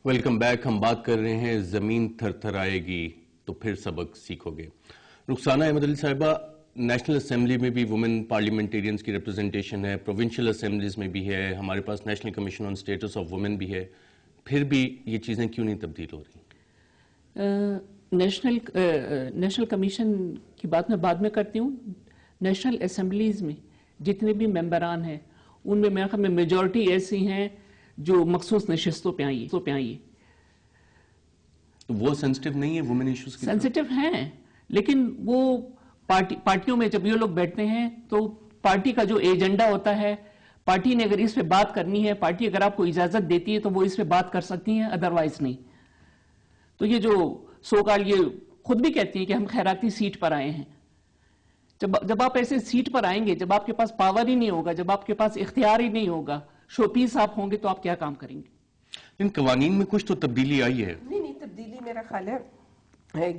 Welcome back. ہم بات کر رہے ہیں زمین تھر تھر آئے گی تو پھر سبق سیکھو گے. رخسانہ احمد علی صاحبہ، نیشنل اسمبلی میں بھی وومن پارلیمنٹیرینز کی ریپرزنٹیشن ہے، پروونشل اسمبلیز میں بھی ہے، ہمارے پاس national commission on status of women بھی ہے، پھر بھی یہ چیزیں کیوں نہیں تبدیل ہو رہی؟ نیشنل کمیشن کی بات میں بعد میں کرتی ہوں. نیشنل اسمبلیز میں جتنے بھی ممبران ہیں ان میں میرے خیال میں میجورٹی ایسی ہیں جو مخصوص نشستوں پہ آئی ہیں. تو وہ سینسٹیو نہیں ہے وومن ایشوز کی؟ سینسٹیو ہیں، لیکن وہ پارٹیوں میں جب یہ لوگ بیٹھتے ہیں تو پارٹی کا جو ایجنڈا ہوتا ہے، پارٹی نے اگر اس پہ بات کرنی ہے، پارٹی اگر آپ کو اجازت دیتی ہے تو وہ اس پہ بات کر سکتی ہیں، ادروائز نہیں. تو یہ جو سو کال یہ خود بھی کہتی ہیں کہ ہم خیراتی سیٹ پر آئے ہیں. جب آپ ایسے سیٹ پر آئیں گے، جب آپ کے پاس پاور ہی نہیں ہوگا، جب آپ کے پاس اختیار ہی نہیں ہوگا، شو پیس آپ ہوں گے، تو آپ کیا کام کریں گے؟ ان قوانین میں کچھ تو تبدیلی آئی ہے. نہیں تبدیلی میرا خیال ہے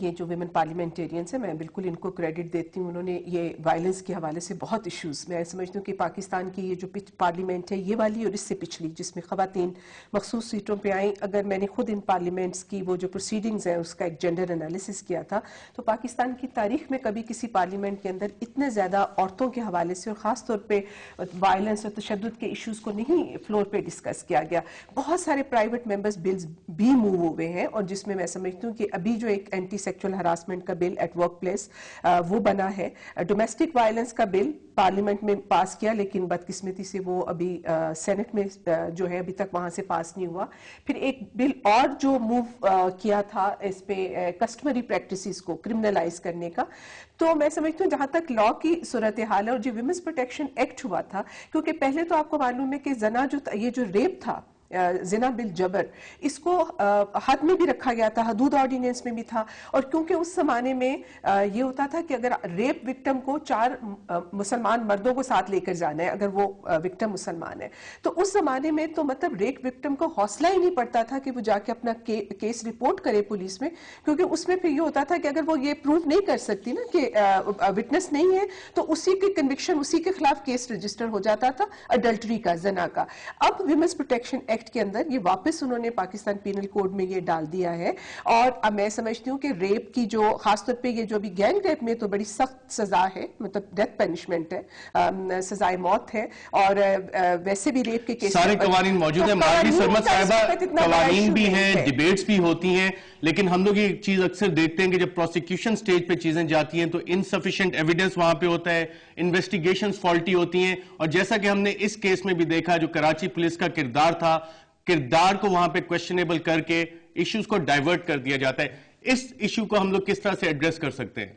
یہ جو ویمن پارلیمنٹیرینز ہیں، میں بالکل ان کو کریڈٹ دیتی ہوں. انہوں نے یہ وائلنس کے حوالے سے بہت ایشوز، میں سمجھتی ہوں کہ پاکستان کی یہ جو پارلیمنٹ ہے یہ والی اور اس سے پچھلی، جس میں خواتین مخصوص سیٹوں پہ آئیں، اگر میں نے خود ان پارلیمنٹس کی وہ جو پروسیڈنگز ہیں اس کا ایک جینڈر انالیسس کیا تھا، تو پاکستان کی تاریخ میں کبھی کسی پارلیمنٹ کے اندر اتنے زیادہ عورتوں کے حوالے سے اور خاص طور پہ وائلنس اور تشدد کے ایشوز کو نہیں فلور پہ ڈسکس کیا گیا. بہت سارے پرائیویٹ ممبرز بلز بھی موو ہوئے ہیں، اور جس میں سمجھتی ہوں کہ ابھی جو ایک اینٹی سیکچول ہراسمنٹ کا بل ایٹ ورک پلیس وہ بنا ہے. ڈومیسٹک وائلنس کا بل پارلیمنٹ میں پاس کیا، لیکن بدقسمتی سے وہ ابھی سینٹ میں جو ہے ابھی تک وہاں سے پاس نہیں ہوا. پھر ایک بل اور جو موو کیا تھا اس پہ کسٹمری پریکٹسز کو کرمنلائز کرنے کا. تو میں سمجھتی ہوں جہاں تک لا کی صورتحال ہے اور جو ویمنس پروٹیکشن ایکٹ ہوا تھا، کیونکہ پہلے تو آپ کو معلوم ہے کہ یہ جو ریپ تھا، زنا بالجبر، اس کو حد میں بھی رکھا گیا تھا، حدود آرڈیننس میں بھی تھا. اور کیونکہ اس زمانے میں یہ ہوتا تھا کہ اگر ریپ وکٹم کو 4 مسلمان مردوں کو ساتھ لے کر جانا ہے اگر وہ وکٹم مسلمان ہے، تو اس زمانے میں تو مطلب ریپ وکٹم کو حوصلہ ہی نہیں پڑتا تھا کہ وہ جا کے اپنا کیس رپورٹ کرے پولیس میں، کیونکہ اس میں پھر یہ ہوتا تھا کہ اگر وہ یہ پروو نہیں کر سکتی نا کہ وٹنس نہیں ہے، تو اسی کی کنوکشن، اسی کے خلاف کیس رجسٹر ہو جاتا تھا اڈلٹری کا، زنا کا. اب ویمنس پروٹیکشن ایکٹ کے اندر یہ واپس انہوں نے پاکستان پینل کوڈ میں یہ ڈال دیا ہے. اور اب میں سمجھتی ہوں کہ ریپ کی جو خاص طور پہ یہ جو بھی گینگ ریپ میں تو بڑی سخت سزا ہے، مطلب ڈیتھ پینشمنٹ ہے، سزائے موت ہے. اور ویسے بھی ریپ کے کیس سارے قوانین موجود ہیں. ماروی سرمد صاحبہ، قوانین بھی ہیں، ڈیبیٹس بھی ہوتی ہیں، لیکن ہم لوگ یہ چیز اکثر دیکھتے ہیں کہ جب پروسیکیوشن سٹیج پہ چیزیں جاتی ہیں تو انسفیشینٹ ایویڈنس وہاں پہ ہوتا ہے، انویسٹیگیشنز فالٹی ہوتی ہیں. اور جیسا کہ ہم نے اس کیس میں بھی دیکھا، جو کراچی پولیس کا کردار تھا، کردار کو وہاں پہ کویسچنیبل کر کے ایشوز کو ڈائیورٹ کر دیا جاتا ہے. اس ایشو کو ہم لوگ کس طرح سے ایڈریس کر سکتے ہیں؟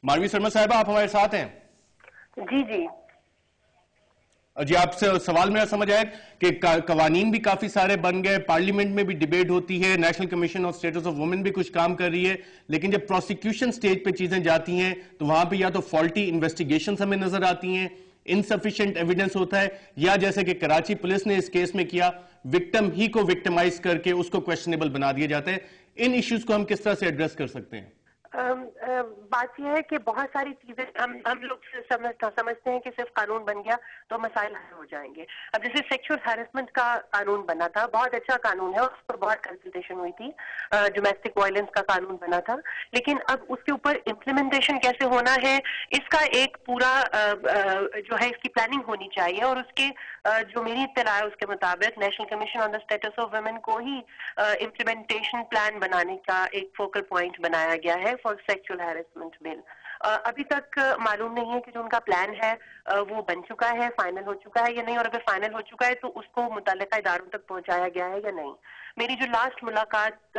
ماروی سرمد صاحبہ، آپ ہمارے ساتھ ہیں؟ جی آپ سے سوال میرا سمجھ آیا کہ قوانین بھی کافی سارے بن گئے، پارلیمنٹ میں بھی ڈیبیٹ ہوتی ہے، national commission of status of women بھی کچھ کام کر رہی ہے، لیکن جب پروسیکیوشن سٹیج پہ چیزیں جاتی ہیں تو وہاں پہ یا تو فالٹی انویسٹیگیشنز ہمیں نظر آتی ہیں، انسفیشینٹ ایویڈنس ہوتا ہے، یا جیسے کہ کراچی پولیس نے اس کیس میں کیا، وکٹم ہی کو وکٹمائز کر کے اس کو کویسچنیبل بنا دیا جاتا ہے. ان ایشوز کو ہم کس طرح سے ایڈریس کر سکتے ہیں؟ بات یہ ہے کہ بہت ساری چیزیں ہم لوگ سمجھتے ہیں کہ صرف قانون بن گیا تو مسائل حل ہو جائیں گے. اب جیسے سیکشول ہیرسمنٹ کا قانون بنا تھا، بہت اچھا قانون ہے، اس پر بہت کنسلٹیشن ہوئی تھی. ڈومیسٹک وائلنس کا قانون بنا تھا، لیکن اب اس کے اوپر امپلیمنٹیشن کیسے ہونا ہے، اس کا ایک پورا جو ہے اس کی پلاننگ ہونی چاہیے. اور اس کے جو میری اطلاع ہے اس کے مطابق national commission on the status of women کو ہی امپلیمنٹیشن پلان بنانے کا ایک فوکل پوائنٹ بنایا گیا ہے فار سیکشول ہیرسمنٹ بل. ابھی تک معلوم نہیں ہے کہ جو ان کا پلان ہے وہ بن چکا ہے، فائنل ہو چکا ہے یا نہیں، اور اگر فائنل ہو چکا ہے تو اس کو متعلقہ اداروں تک پہنچایا گیا ہے یا نہیں. میری جو لاسٹ ملاقات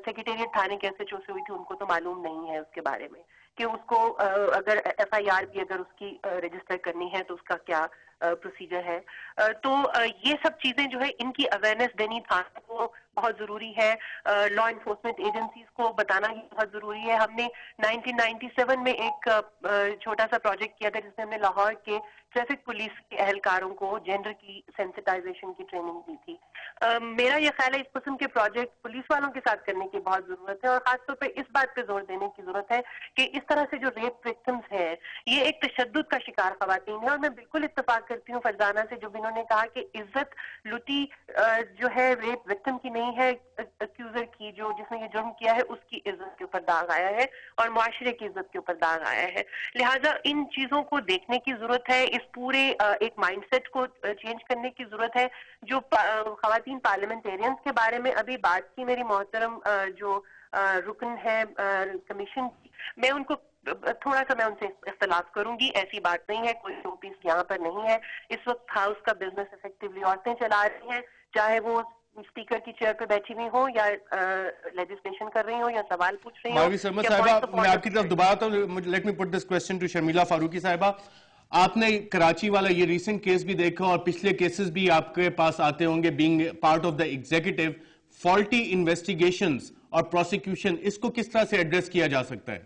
سیکریٹریٹ تھانے کے ایس ایچ او سے ہوئی تھی، ان کو تو معلوم نہیں ہے اس کے بارے میں کہ اس کو اگر ایف آئی آر بھی اگر اس کی رجسٹر کرنی ہے تو اس کا کیا پروسیجر ہے. تو یہ سب چیزیں جو ہے ان کی اویئرنیس دینی تھانوں کو بہت ضروری ہے, لا انفورسمنٹ ایجنسیز کو بتانا ہی بہت ضروری ہے. ہم نے 1997 میں ایک چھوٹا سا پروجیکٹ کیا تھا جس میں ہم نے لاہور کے ٹریفک پولیس کے اہلکاروں کو جینڈر کی سینسٹائزیشن کی ٹریننگ دی تھی. میرا یہ خیال ہے اس قسم کے پروجیکٹ پولیس والوں کے ساتھ کرنے کی بہت ضرورت ہے, اور خاص طور پہ اس بات پہ زور دینے کی ضرورت ہے کہ اس طرح سے جو ریپ وکٹمز ہیں یہ ایک تشدد کا شکار خواتین ہیں. اور میں بالکل اتفاق کرتی ہوں فرزانہ سے جو انہوں نے کہا کہ عزت لٹی جو ہے ریپ وکٹم کی نہیں ہے, اکیوزر کی, جو جس نے یہ جرم کیا ہے اس کی عزت کے اوپر داغ آیا ہے اور معاشرے کی عزت کے اوپر داغ آیا ہے. لہٰذا ان چیزوں کو دیکھنے کی ضرورت ہے, اس پورے ایک مائنڈ سیٹ کو چینج کرنے کی ضرورت ہے. جو خواتین پارلیمنٹیرینز کے بارے میں ابھی بات کی میری محترم جو رکن ہے کمیشن کی, میں ان کو تھوڑا سا میں ان سے اختلاف کروں گی. ایسی بات نہیں ہے, کوئی شو پیس یہاں پر نہیں ہے. اس وقت ہاؤس کا بزنس افیکٹولی عورتیں چلا رہی ہیں, چاہے وہ اسپیکر کی چیئر پہ بیٹھی ہوئی ہوں یا لیجسلیشن کر رہی ہوں یا سوال پوچھ رہی ہوں. ماروی سرمد صاحبہ, میں آپ کی طرف دوبارہ آتا ہوں. Let me put this question to Sharmila Farooqui صاحبہ. آپ نے کراچی والا یہ ریسنٹ کیس بھی دیکھا اور پچھلے کیسز بھی آپ کے پاس آتے ہوں گے, being part of the executive. Faulty investigations اور پروسیکیوشن, اس کو کس طرح سے ایڈریس کیا جا سکتا ہے؟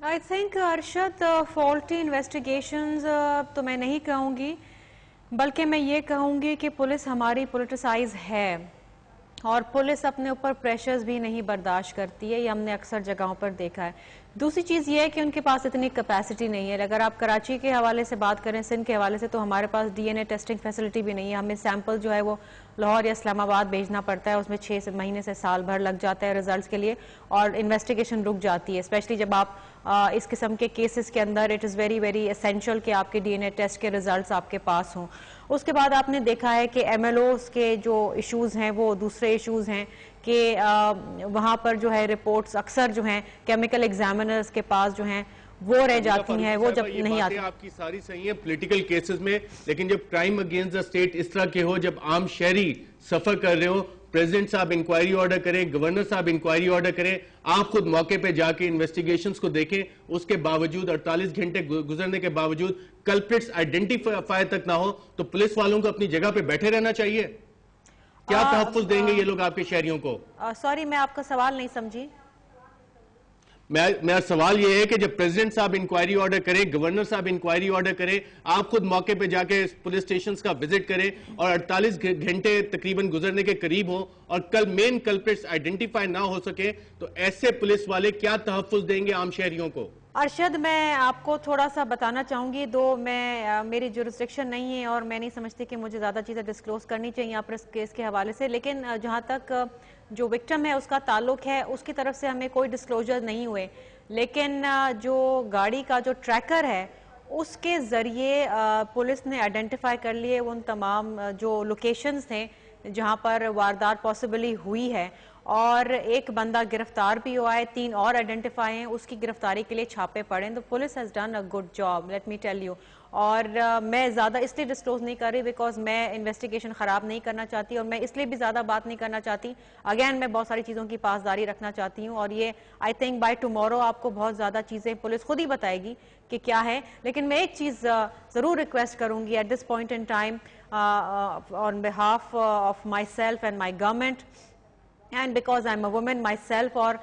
I think Arshad, faulty investigations تو میں نہیں کہوں گی, بلکہ میں یہ کہوں گی کہ پولیس ہماری پولیٹیسائز ہے اور پولیس اپنے اوپر پریشرز بھی نہیں برداشت کرتی ہے. یہ ہم نے اکثر جگہوں پر دیکھا ہے. دوسری چیز یہ ہے کہ ان کے پاس اتنی کیپیسٹی نہیں ہے. اگر آپ کراچی کے حوالے سے بات کریں, سندھ کے حوالے سے, تو ہمارے پاس ڈی این اے ٹیسٹنگ فیسلٹی بھی نہیں ہے. ہمیں سیمپل جو ہے وہ لاہور یا اسلام آباد بھیجنا پڑتا ہے, اس میں 6 مہینے سے سال بھر لگ جاتا ہے ریزلٹس کے لیے, اور انویسٹیگیشن رک جاتی ہے. اسپیشلی جب آپ اس قسم کے کیسز کے اندر it is very very essential کہ آپ کے ڈی این اے ٹیسٹ کے ریزلٹس آپ کے پاس ہوں. اس کے بعد آپ نے دیکھا ہے کہ ایم ایل اوز کے جو ایشوز ہیں وہ دوسرے ایشوز ہیں کہ وہاں پر جو ہے رپورٹس اکثر جو ہیں کیمیکل ایگزامنرز کے پاس جو ہیں وہ رہ جاتی ہیں, وہ جب نہیں آتی. آپ کی ساری صحیح ہیں پولیٹیکل کیسز میں, لیکن جب کرائم اگینسٹ دا اسٹیٹ اس طرح کے ہو, جب عام شہری سفر کر رہے ہو, پریزیڈنٹ صاحب انکوائری آرڈر کریں, گورنر صاحب انکوائری آرڈر کریں, آپ خود موقع پہ جا کے انویسٹیگیشنز کو دیکھیں, اس کے باوجود 48 گھنٹے گزرنے کے باوجود کلپریٹس آئیڈینٹیفائی تک نہ ہو, تو پولیس والوں کو اپنی جگہ پہ بیٹھے رہنا چاہیے. کیا تحفظ دیں گے یہ لوگ آپ کے شہریوں کو؟ سوری, میں آپ کا سوال نہیں سمجھی. میرا سوال یہ ہے کہ جب پریزیڈنٹ صاحب انکوائری آرڈر کریں, گورنر صاحب انکوائری آرڈر کریں, آپ خود موقع پہ جا کے پولیس اسٹیشنز کا وزٹ کریں اور 48 گھنٹے تقریباً گزرنے کے قریب ہوں اور کل مین کلپریٹس آئیڈینٹیفائی نہ ہو سکے, تو ایسے پولیس والے کیا تحفظ دیں گے عام شہریوں کو؟ ارشد, میں آپ کو تھوڑا سا بتانا چاہوں گی, میری جورسڈکشن نہیں ہے اور میں نہیں سمجھتی کہ مجھے زیادہ چیزیں ڈسکلوز کرنی چاہیے آپ اس کیس کے حوالے سے, لیکن جہاں تک جو وکٹم ہے اس کا تعلق ہے, اس کی طرف سے ہمیں کوئی ڈسکلوجر نہیں ہوئے, لیکن جو گاڑی کا جو ٹریکر ہے اس کے ذریعے پولیس نے آئیڈینٹیفائی کر لیے ان تمام جو لوکیشنز تھے جہاں پر واردات پاسبلی ہوئی ہے, اور ایک بندہ گرفتار بھی ہوا ہے, 3 اور آئیڈینٹیفائی ہیں, اس کی گرفتاری کے لیے چھاپے پڑے. تو police has done a good job, let me tell you. اور میں زیادہ اس لیے ڈسکلوز نہیں کر رہی بیکاز میں انویسٹیگیشن خراب نہیں کرنا چاہتی, اور میں اس لیے بھی زیادہ بات نہیں کرنا چاہتی. اگین میں بہت ساری چیزوں کی پاسداری رکھنا چاہتی ہوں, اور یہ آئی تھنک بائی ٹمورو آپ کو بہت زیادہ چیزیں پولیس خود ہی بتائے گی کہ کیا ہے. لیکن میں ایک چیز ضرور ریکویسٹ کروں گی at this point in time on behalf of myself and my government, and because I'm a woman myself, اور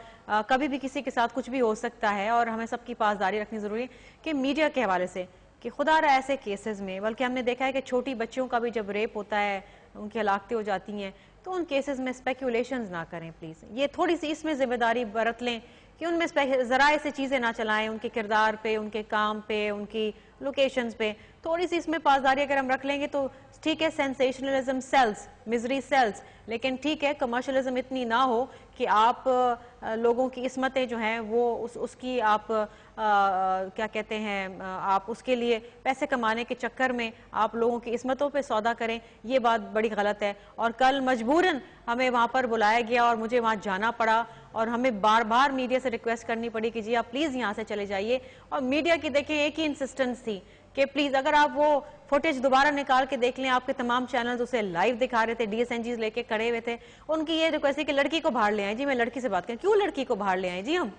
کبھی بھی کسی کے ساتھ کچھ بھی ہو سکتا ہے اور ہمیں سب کی پاسداری رکھنی ضروری ہے, کہ میڈیا کے حوالے سے کہ خدا رہا ایسے کیسز میں, بلکہ ہم نے دیکھا ہے کہ چھوٹی بچیوں کا بھی جب ریپ ہوتا ہے, ان کی ہلاکتیں ہو جاتی ہیں, تو ان کیسز میں اسپیکولیشنز نہ کریں پلیز. یہ تھوڑی سی اس میں ذمہ داری برت لیں کہ ان میں ذرائع سے چیزیں نہ چلائیں, ان کے کردار پہ, ان کے کام پہ, ان کی لوکیشنز پہ تھوڑی سی اس میں پاسداری اگر ہم رکھ لیں گے تو ٹھیک ہے. سینسیشنلزم سیلز, مزری سیلز, لیکن ٹھیک ہے کمرشلزم اتنی نہ ہو کہ آپ لوگوں کی قسمتیں جو ہیں وہ اس کی آپ کیا کہتے ہیں, آپ اس کے لیے پیسے کمانے کے چکر میں آپ لوگوں کی قسمتوں پہ سودا کریں. یہ بات بڑی غلط ہے. اور کل مجبوراً ہمیں وہاں پر بلایا گیا اور مجھے وہاں جانا پڑا, اور ہمیں بار بار میڈیا سے ریکویسٹ کرنی پڑی کہ جی آپ پلیز یہاں سے چلے جائیے. اور میڈیا کی دیکھیں ایک ہی انسسٹنس تھی کہ پلیز اگر آپ وہ فوٹیج دوبارہ نکال کے دیکھ لیں, آپ کے تمام چینلز اسے لائیو دکھا رہے تھے, ڈی ایس این جیز لے کے کھڑے ہوئے تھے. ان کی یہ ریکویسٹ ہے کہ لڑکی کو باہر لے آئیں. جی میں لڑکی سے بات کریں, کیوں لڑکی کو باہر لے آئیں جی ہم,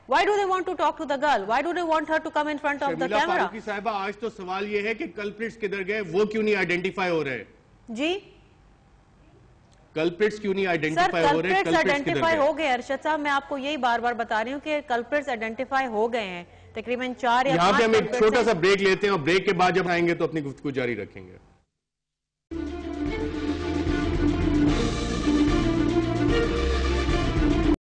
why do they want to talk to the girl, why do they want her to come in front of the camera? Sharmila Farooqui صاحبہ, آج تو سوال یہ ہے کہ کلپریٹس کدھر گئے, وہ کیوں نہیں آئیڈینٹیفائی ہو رہے؟ جی کلپریٹس کیوں نہیں آئیڈینٹیفائی ہو رہے ہیں؟ کلپریٹس آئیڈینٹیفائی ہو گئے ارشد صاحب، میں آپ کو یہی بار بار بتا رہی ہوں کہ کلپریٹس آئیڈینٹیفائی ہو گئے ہیں تقریباً 4 یا 5. یہاں پہ ہم ایک چھوٹا سا بریک لیتے ہیں اور بریک کے بعد جب آئیں گے تو اپنی گفتگو جاری رکھیں گے.